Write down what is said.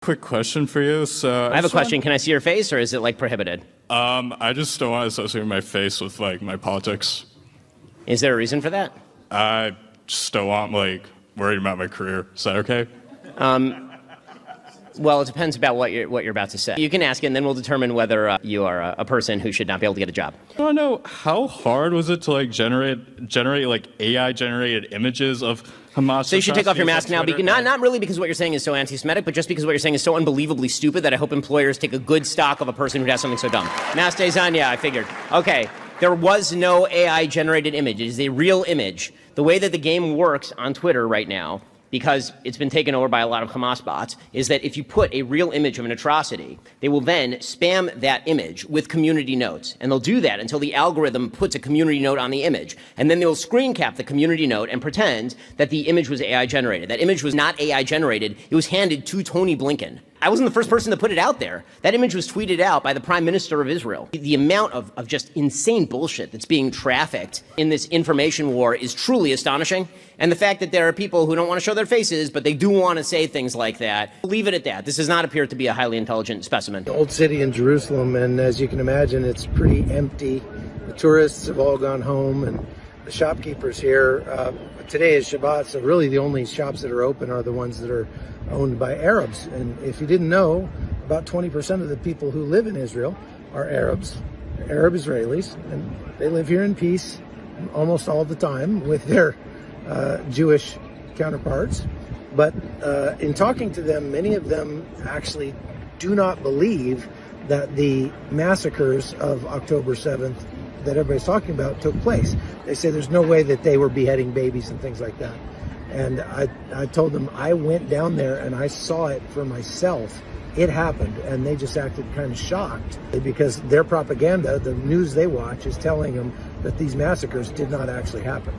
Quick question for you. So I have a question. Can I see your face, or is it like prohibited? I just don't want to associate my face with like my politics. Is there a reason for that? I just don't want worried about my career. Is that okay? Well, it depends about what you're about to say. You can ask it, and then we'll determine whether you are a person who should not be able to get a job. I want to know, how hard was it to generate like AI generated images of Hamas? So you should take off your mask now. Not really because what you're saying is so anti-Semitic, but just because what you're saying is so unbelievably stupid that I hope employers take a good stock of a person who does something so dumb. Mask days on, yeah, I figured. Okay, there was no AI generated image. It is a real image. The way that the game works on Twitter right now, because it's been taken over by a lot of Hamas bots, is that if you put a real image of an atrocity, they will then spam that image with community notes. And they'll do that until the algorithm puts a community note on the image. And then they'll screen cap the community note and pretend that the image was AI generated. That image was not AI generated. It was handed to Tony Blinken. I wasn't the first person to put it out there. That image was tweeted out by the Prime Minister of Israel. The amount of just insane bullshit that's being trafficked in this information war is truly astonishing. And the fact that there are people who don't want to show their faces, but they do want to say things like that, leave it at that. This does not appear to be a highly intelligent specimen. The old city in Jerusalem, and as you can imagine, it's pretty empty. The tourists have all gone home, and the shopkeepers here, today is Shabbat, so really the only shops that are open are the ones that are owned by Arabs. And if you didn't know, about 20% of the people who live in Israel are Arabs, Arab Israelis, and they live here in peace almost all the time with their Jewish counterparts. But in talking to them, many of them actually do not believe that the massacres of October 7th that everybody's talking about took place. They say there's no way that they were beheading babies and things like that. And I told them I went down there and I saw it for myself. It happened, and they just acted kind of shocked because their propaganda, the news they watch, is telling them that these massacres did not actually happen.